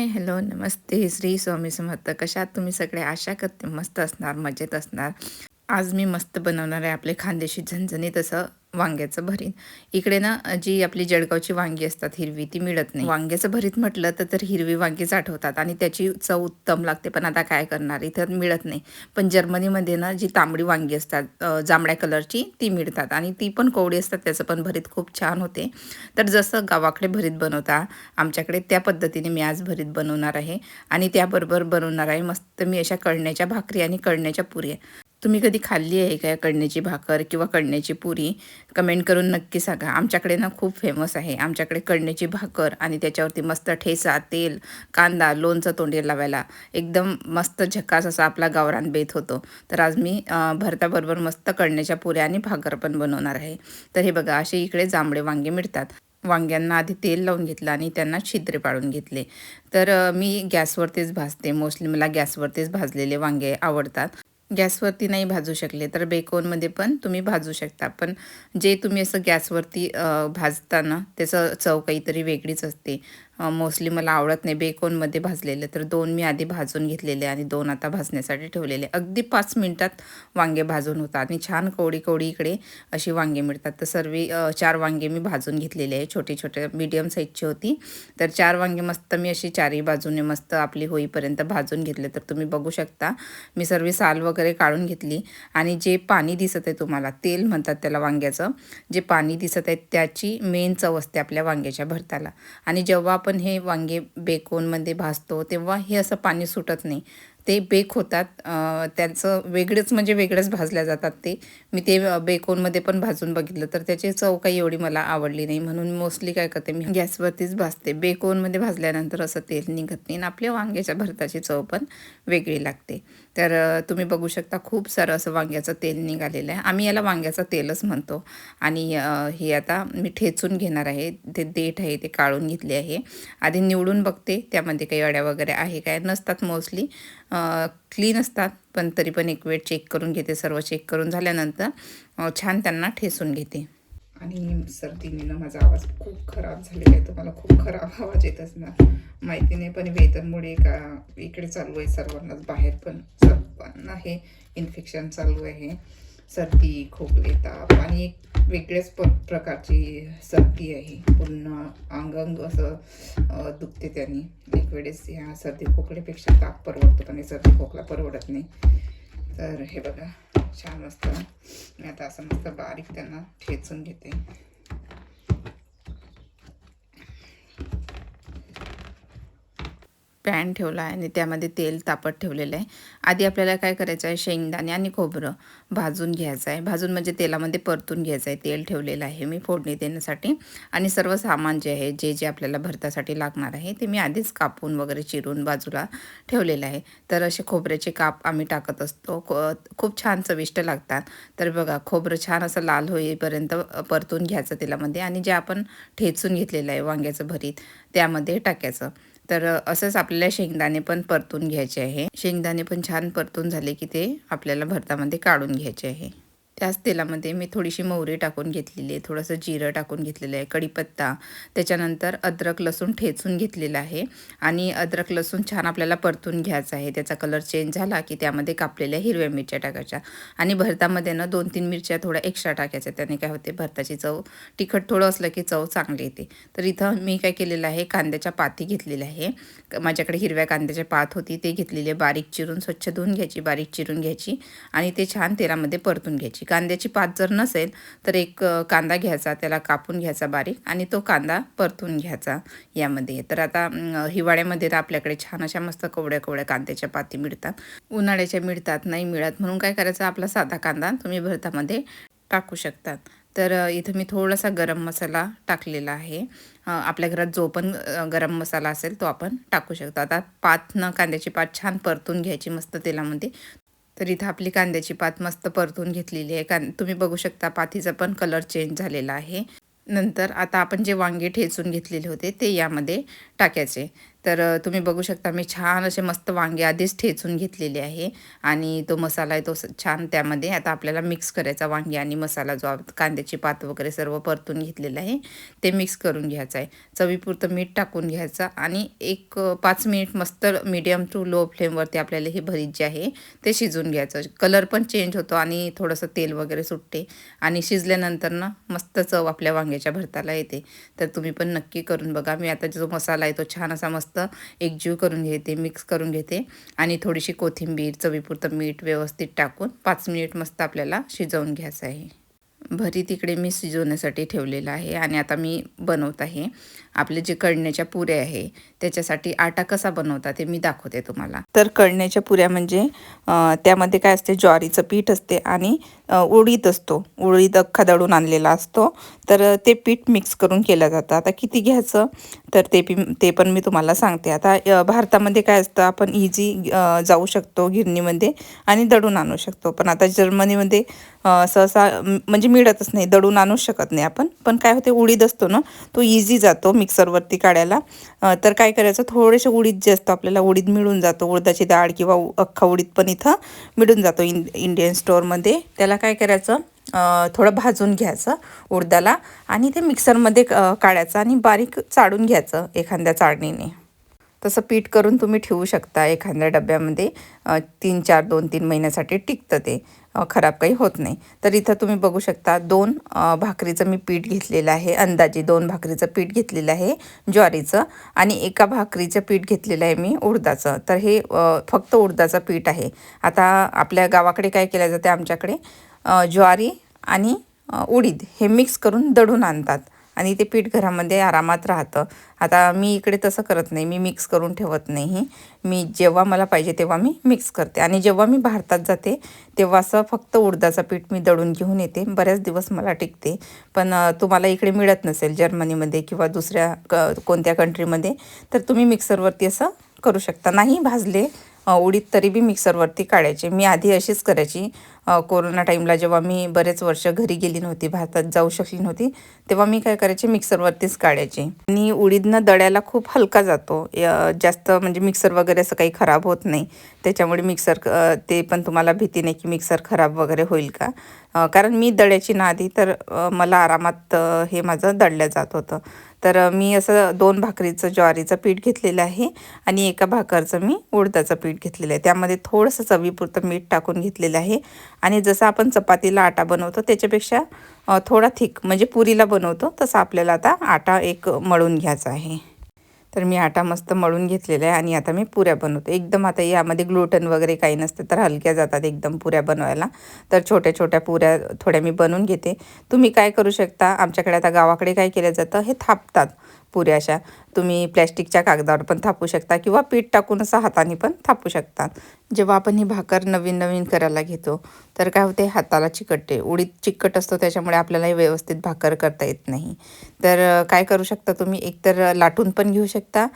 हाय, hello, नमस्ते, श्री स्वामी समर्थ. कशा आहात तुम्ही सगळे? आशा करते मस्त असणार, मजेत असणार. आज मी मस्त बनवणार आहे आपले खानदेशी झणझणीत असं वांग्याचं भरीत. इकडे ना जी आपली जळगावची वांगी असतात हिरवी, ती मिळत नाही. वांग्याचं भरीत म्हटलं तर हिरवी वांगीच आठवतात आणि त्याची चव उत्तम लागते. पण आता काय करणार, इथं मिळत नाही. पण जर्मनीमध्ये ना जी तांबडी वांगी असतात जांभळ्या कलरची, ती मिळतात आणि ती पण कोवडी असतात. त्याचं पण भरीत खूप छान होते. तर जसं गावाकडे भरीत बनवता आमच्याकडे, त्या पद्धतीने मी आज भरीत बनवणार आहे. आणि त्याबरोबर बनवणार आहे मस्त मी अशा कळण्याच्या भाकरी आणि कळण्याच्या पुऱ्या. तुम्ही कधी खाल्ली आहे का कळण्याची भाकर किंवा कळण्याची पुरी? कमेंट करून नक्की सांगा. आमच्याकडे ना खूप फेमस आहे. आमच्याकडे कळण्याची भाकर आणि त्याच्यावरती मस्त ठेचा, तेल, कांदा, लोणचं तोंडी लावायला एकदम मस्त झकास असा आपला गावरान बेत होतो. तर आज मी भरताबरोबर मस्त कळण्याच्या पुऱ्या आणि भाकर पण बनवणार आहे. तर हे बघा, असे इकडे जांभळे वांगे मिळतात. वांग्यांना आधी तेल लावून घेतलं आणि त्यांना छिद्रे पाडून घेतले. तर मी गॅसवरतीच भाजते. मोस्टली मला गॅसवरतीच भाजलेले वांगे आवडतात. गॅसवरती नाही भाजू शकले तर बेकोनमध्ये पण तुम्ही भाजू शकता. पण जे तुम्ही असं गॅसवरती भाजता ना, त्याचं चव काहीतरी वेगळीच असते. मोस्टली मला आवडत नाही बेकोनमध्ये भाजलेलं. तर 2 मी आधी भाजून घेतलेले आणि 2 आता भाजण्यासाठी ठेवलेले. अगदी 5 मिनिटात वांगे भाजून होतात आणि छान कवडी इकडे अशी वांगे मिळतात. तर सर्व 4 वांगे मी भाजून घेतलेले आहे. छोटे मीडियम साईजची होती. तर 4 वांगे मस्त मी अशी चारही बाजूने मस्त आपली होईपर्यंत भाजून घेतले. तर तुम्ही बघू शकता मी सर्व साल वगैरे काढून घेतली. आणि जे पाणी दिसत आहे तुम्हाला, तेल म्हणतात त्याला वांग्याचं, जे पाणी दिसत आहे त्याची मेन चव असते आपल्या वांग्याच्या भरताला. आणि जेव्हा आपण हे वांगे बेकोनमध्ये भाजतो तेव्हा हे असं पाणी सुटत नाही. ते बेक होतात, त्यांचं वेगळंच म्हणजे वेगळंच भाजल्या जातात ते. मी ते बेकोनमध्ये पण भाजून बघितलं तर त्याची चव काही एवढी मला आवडली नाही. म्हणून मोस्टली काय करते मी गॅसवरतीच भाजते. बेकोनमध्ये भाजल्यानंतर असं तेल निघत नाही आणि आपल्या वांग्याच्या भरताची चव पण वेगळी लागते. तर तुम्ही बघू शकता खूप सारं असं वांग्याचं तेल निघालेलं आहे. आम्ही याला वांग्याचं तेलच म्हणतो. आणि हे आता मी ठेचून घेणार आहे. ते देठ आहे ते काढून घेतले आहे. आधी निवडून बघते त्यामध्ये काही अड्या वगैरे आहे काय, नसतात मोस्टली, क्लीन असतात. पण तरी पण एक वेळ चेक करून घेते. सर्व चेक करून झाल्यानंतर छान त्यांना ठेचून घेते. आणि सर्दीने ना माझा आवाज खूप खराब झालेला आहे. तुम्हाला खूप खराब आवाज येत असणार, माहिती नाही. पण वेदनमुळे का इकडे चालू आहे सर्वांनाच, बाहेर पण सर्वांना हे इन्फेक्शन चालू आहे. सर्दी, खोकले, ताप आणि एक वेगळ्याच प्रकारची सर्दी आहे. पूर्ण अंग असं दुखते त्याने. एक वेळेस ह्या सर्दी खोकल्यापेक्षा ताप परवडतो पण हे सर्दी खोकला परवडत नाही. तर हे बघा, छान मस्त मी आता असं मस्त बारीक त्यांना ठेचून घेते. पॅन ठेवला आहे आणि त्यामध्ये तेल तापत ठेवलेलं आहे. आधी आपल्याला काय करायचं आहे, शेंगदाणे आणि खोबरं भाजून घ्यायचं आहे. भाजून म्हणजे तेलामध्ये परतून घ्यायचं आहे. तेल ठेवलेलं आहे मी फोडणी देण्यासाठी. आणि सर्व सामान जे आहे, जे आपल्याला भरतासाठी लागणार आहे ते मी आधीच कापून वगैरे चिरून बाजूला ठेवलेलं आहे. तर असे खोबऱ्याचे काप आम्ही टाकत असतो. खूप छान चविष्ट लागतात. तर बघा, खोबरं छान असं लाल होईपर्यंत परतून घ्यायचं तेलामध्ये आणि जे आपण ठेचून घेतलेलं आहे वांग्याचं भरीत त्यामध्ये टाकायचं. तर असंच आपल्याला शेंगदाणे पण परतून घ्यायचे आहे. शेंगदाणे पण छान परतून झाले की ते आपल्याला भरतामध्ये काढून घ्यायचे आहे. त्याच तेलामध्ये मी थोडीशी मोहरी टाकून घेतलेली आहे, थोडंसं जिरं टाकून घेतलेलं आहे, कढीपत्ता, त्याच्यानंतर अद्रक लसूण ठेचून घेतलेलं आहे. आणि अद्रक लसूण छान आपल्याला परतून घ्यायचा आहे. त्याचा कलर चेंज झाला की त्यामध्ये कापलेल्या हिरव्या मिरच्या टाकायच्या. आणि भरतामध्ये ना 2-3 मिरच्या थोड्या एक्स्ट्रा टाकायच्या. त्याने काय होते, भरताची चव, तिखट थोडं असलं की चव चांगली येते. तर इथं मी काय केलेलं आहे, कांद्याच्या पाती घेतलेल्या आहे. माझ्याकडे हिरव्या कांद्याची पात होती, ते घेतलेले, बारीक चिरून स्वच्छ धुवून घ्यायची, बारीक चिरून घ्यायची आणि ते छान तेलामध्ये परतून घ्यायची. कांद्याची पात जर नसेल तर एक कांदा घ्यायचा, त्याला कापून घ्यायचा बारीक आणि तो कांदा परतून घ्यायचा यामध्ये. तर आता हिवाळ्यामध्ये तर आपल्याकडे छान अशा मस्त कवड्या कांद्याच्या पाती मिळतात. उन्हाळ्याच्या मिळतात, नाही मिळत म्हणून काय करायचं, आपला साधा कांदा तुम्ही भरतामध्ये टाकू शकतात. तर इथं मी थोडासा गरम मसाला टाकलेला आहे. आपल्या घरात जो पण गरम मसाला असेल तो आपण टाकू शकतो. आता कांद्याची पात छान परतून घ्यायची मस्त तेलामध्ये. तर इथं आपली कांद्याची पात मस्त परतून घेतलेली आहे. तुम्ही बघू शकता पातीचा पण कलर चेंज झालेला आहे. नंतर आता आपण जे वांगे ठेचून घेतलेले होते ते यामध्ये टाकायचे. तर तुम्ही बघू शकता मी छान असे मस्त वांगे आधीच ठेचून घेतलेले आहे आणि तो मसाला आहे तो छान त्यामध्ये आता आपल्याला मिक्स करायचा. वांगे आणि मसाला जो कांद्याची पात वगैरे सर्व परतून घेतलेलं आहे ते मिक्स करून घ्यायचं आहे. चवीपुरतं मीठ टाकून घ्यायचं आणि एक 5 मिनिट मस्त मीडियम टू लो फ्लेमवरती आपल्याला हे भरीत जे आहे ते शिजवून घ्यायचं. कलर पण चेंज होतो आणि थोडंसं तेल वगैरे सुटते आणि शिजल्यानंतर ना मस्त चव आपल्या वांग्याच्या भरताला येते. तर तुम्ही पण नक्की करून बघा. मी आता जो मसाला आहे तो छान असा मस्त एकजीव करून घेते, मिक्स करून घेते आणि थोडीशी कोथिंबीर, चवीपुरतं मीठ व्यवस्थित टाकून 5 मिनिट मस्त आपल्याला शिजवून घ्यायचं आहे. भरीत इकडे मी शिजवण्यासाठी ठेवलेलं आहे आणि आता मी बनवत आहे. आपले जे कळण्याच्या पुऱ्या आहे त्याच्यासाठी आटा कसा बनवता ते मी दाखवते तुम्हाला. तर कळण्याच्या पुऱ्या म्हणजे त्यामध्ये काय असते, ज्वारीचं पीठ असते आणि उडीद असतो. उडीद अख्खा दळून आणलेला असतो. तर ते पीठ मिक्स करून केलं जातं. आता किती घ्यायचं तर ते पण मी तुम्हाला सांगते. आता भारतामध्ये काय असतं, आपण इझी जाऊ शकतो गिरणीमध्ये आणि दळून आणू शकतो. पण आता जर्मनीमध्ये सहसा म्हणजे मिळतच नाही, दळून आणूच शकत नाही आपण. पण काय होते, उडीद असतो ना तो इझी जातो मिक्सरवरती काढायला. तर काय करायचं, थोडेसे उडीद जे असतो आपल्याला उडीद मिळून जातो, उडदाची डाळ किंवा अख्खा उडीद पण इथं मिळून जातो इंडियन स्टोअरमध्ये. त्याला काय करायचं, थोडं भाजून घ्यायचं उडदाला आणि ते मिक्सरमध्ये काढायचं आणि बारीक चाळून घ्यायचं एखाद्या चाळणीने. तसं पीठ करून तुम्ही ठेवू शकता एखाद्या डब्यामध्ये. 3-4 2-3 महिन्यासाठी टिकतं ते, खराब काही होत नाही. तर इथं तुम्ही बघू शकता 2 भाकरीचं मी पीठ घेतलेलं आहे. अंदाजे 2 भाकरीचं पीठ घेतलेलं आहे ज्वारीचं आणि 1 भाकरीचं पीठ घेतलेलं आहे मी उडदाचं. तर हे फक्त उडदाचं पीठ आहे. आता आपल्या गावाकडे काय केलं जाते, आमच्याकडे ज्वारी आणि उडीद हे मिक्स करून दळून आणतात आणि ते पीठ घरामध्ये आरामात राहतं. आता मी इकडे तसं करत नाही, मी मिक्स करून ठेवत नाही. मी जेव्हा मला पाहिजे तेव्हा मी मिक्स करते आणि जेव्हा मी भारतात जाते तेव्हा असं फक्त उडदाचं पीठ मी दळून घेऊन येते. बऱ्याच दिवस मला टिकते. पण तुम्हाला इकडे मिळत नसेल जर्मनीमध्ये किंवा दुसऱ्या कोणत्या कंट्रीमध्ये, तर तुम्ही मिक्सरवरती असं करू शकता. नाही भाजले उडीद तरी बी मिक्सरवरती काढायचे. मी आधी अशीच करायची. कोरोना टाईमला जेव्हा मी बरेच वर्ष घरी गेली नव्हती, भारतात जाऊ शकली नव्हती, तेव्हा मी काय करायचे, मिक्सरवरतीच काढायचे. आणि उडीदनं दळ्याला खूप हलका जातो, जास्त म्हणजे मिक्सर वगैरे असं काही खराब होत नाही. त्याच्यामुळे मिक्सर ते पण तुम्हाला भीती नाही की मिक्सर खराब वगैरे होईल का, कारण मी दळ्याची ना आधी, तर मला आरामात हे माझं दळलं जात होतं. तर मी असं 2 भाकरीचं ज्वारीचं पीठ घेतलेलं आहे आणि 1 भाकरचं मी उडदाचं पीठ घेतलेलं आहे. त्यामध्ये थोडंसं चवीपुरतं मीठ टाकून घेतलेलं आहे आणि जसं आपण चपातीला आटा बनवतो त्याच्यापेक्षा थोडा थिक म्हणजे पुरीला बनवतो तसं आपल्याला आता आटा एक मळून घ्यायचा आहे. तर मी आटा मस्त मळून घेतलेला आहे आणि आता मी पुऱ्या बनवते. एकदम आता यामध्ये ग्लुटन वगैरे काही नसतं, तर हलक्या जातात एकदम पुऱ्या बनवायला. तर छोट्या छोट्या पुऱ्या थोड्या मी बनवून घेते. तुम्ही काय करू शकता, आमच्याकडे आता गावाकडे काय केलं जातं, हे थापतात पुऱ्या अशा. तुम्ही प्लॅस्टिकच्या कागदावर पण थापू शकता किंवा पीठ टाकून असं हाताने पण थापू शकतात. जेव्हा आपण ही भाकर नवीन नवीन करायला घेतो तर काय होते, हाताला चिकटते. उडीद चिकट असतो त्याच्यामुळे आपल्याला हे व्यवस्थित भाकर करता येत नाही. तर काय करू शकता तुम्ही, एकतर लाटून पण घेऊ शकता,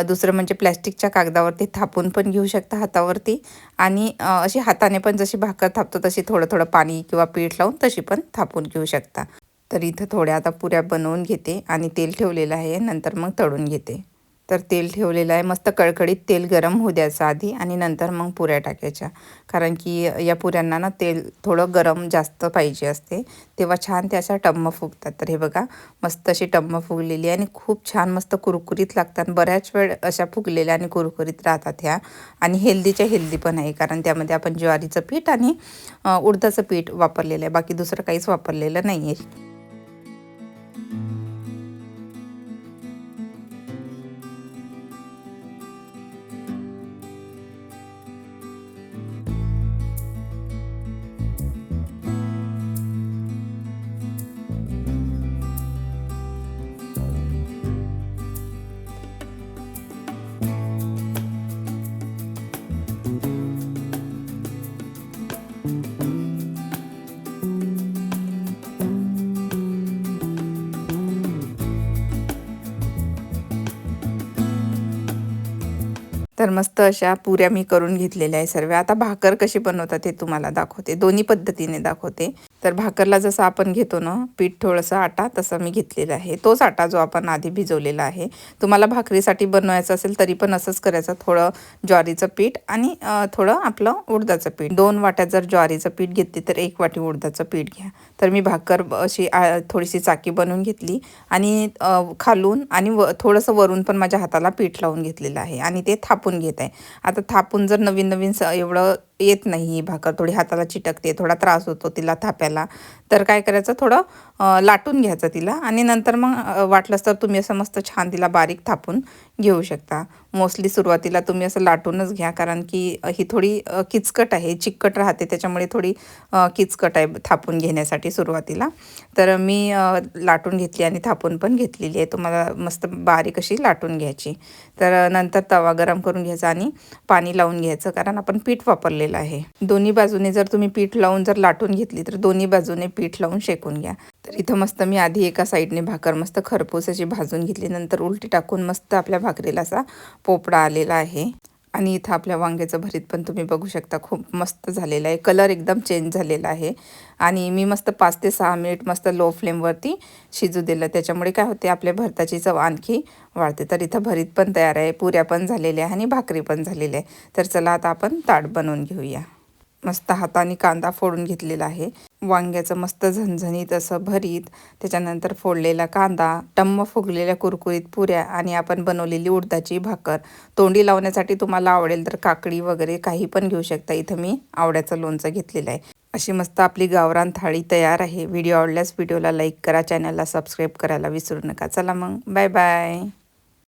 दुसरं म्हणजे प्लॅस्टिकच्या कागदावरती थापून पण घेऊ शकता हातावरती आणि अशी हाताने पण जशी भाकर थापतो तशी थोडं थोडं पाणी किंवा पीठ लावून तशी पण थापून घेऊ शकता. तर इथं थोड्या आता पुऱ्या बनवून घेते आणि तेल ठेवलेलं आहे, नंतर मग तळून घेते. तर तेल ठेवलेलं आहे, मस्त कळकळीत तेल गरम होऊ द्यायचं आधी आणि नंतर मग पुऱ्या टाकायच्या. कारण की या पुऱ्यांना ना तेल थोडं गरम जास्त पाहिजे असते, तेव्हा छान त्या अशा टम्म फुगतात. तर हे बघा मस्त अशी टम्म फुगलेली आहे आणि खूप छान मस्त कुरकुरीत लागतात. बऱ्याच वेळ अशा फुगलेल्या आणि कुरकुरीत राहतात ह्या आणि हेल्दीच्या हेल्दी पण आहे, कारण त्यामध्ये आपण ज्वारीचं पीठ आणि उडदाचं पीठ वापरलेलं आहे, बाकी दुसरं काहीच वापरलेलं नाही आहे. तर मस्त अशा पुऱ्या मी करून घेतलेल्या आहे सर्व. आता भाकर कशी बनवतात ते तुम्हाला दाखवते, दोन्ही पद्धतीने दाखवते. तर भाकरला जसं आपण घेतो ना पीठ, थोडंसं आटा, तसं मी घेतलेला आहे. तोच आटा जो आपण आधी भिजवलेला आहे. तुम्हाला भाकरीसाठी बनवायचं असेल तरी पण असंच करायचं. थोडं ज्वारीचं पीठ आणि थोडं आपलं उडदाचं पीठ. 2 वाट्या जर ज्वारीचं पीठ घेतली तर 1 वाटी उडदाचं पीठ घ्या. तर मी भाकर अशी थोडीशी चाकी बनवून घेतली आणि खालून आणि थोडंसं वरून पण माझ्या हाताला पीठ लावून घेतलेलं आहे आणि ते थापून घेत आहे. आता थापून जर नवीन नवीन एवढं येत नाही, भाकर थोडी हाताला चिटकते, थोडा त्रास होतो तिला थाप्याला, तर काय करायचं, थोडं लाटून घ्यायचं तिला आणि नंतर मग वाटलंच तर तुम्ही असं मस्त छान तिला बारीक थापून घेऊ शकता. मोस्टली सुरुवातीला तुम्ही असं लाटूनच घ्या, कारण की ही थोडी किचकट आहे, चिकट राहते, त्याच्यामुळे थोडी किचकट आहे थापून घेण्यासाठी सुरुवातीला. तर मी लाटून घेतली आणि थापून पण घेतलेली आहे. तुम्हाला मस्त बारीक अशी लाटून घ्यायची. तर नंतर तवा गरम करून घ्यायचा आणि पाणी लावून घ्यायचं, कारण आपण पीठ वापरलेलं आहे. दोन्ही बाजूने जर तुम्ही पीठ लावून जर लाटून घेतली तर दोन्ही बाजूने पीठ लावून शेकून घ्या. तर इथं मस्त मी आधी एका साईडने भाकर मस्त खरपूस अशी भाजून घेतली, नंतर उलटी टाकून मस्त आपल्या भाकरीला असा पोपडा आलेला आहे. आणि इथं आपल्या वांग्याचं भरीत पण तुम्ही बघू शकता, खूप मस्त झालेलं आहे. कलर एकदम चेंज झालेला आहे आणि मी मस्त 5 ते 6 मिनिट मस्त लो फ्लेमवरती शिजू दिलं. त्याच्यामुळे काय होते, आपल्या भरताची चव आणखी वाढते. तर इथं भरीत पण तयार आहे, पुऱ्या पण झालेल्या आहे आणि भाकरी पण झालेली आहे. तर चला आता आपण ताट बनवून घेऊया. मस्त हाताने कांदा फोडून घेतलेला आहे, वांग्याचं मस्त झणझणीत असं भरीत, त्याच्यानंतर फोडलेला कांदा, टम्म फुगलेल्या कुरकुरीत पुऱ्या आणि आपण बनवलेली उडदाची भाकर. तोंडी लावण्यासाठी तुम्हाला आवडेल तर काकडी वगैरे काही पण घेऊ शकता. इथं मी आवड्याचं लोणचं घेतलेलं आहे. अशी मस्त आपली गावरान थाळी तयार आहे. व्हिडिओ आवडल्यास व्हिडिओला लाईक करा, चॅनलला सबस्क्राईब करायला विसरू नका. चला मग, बाय बाय.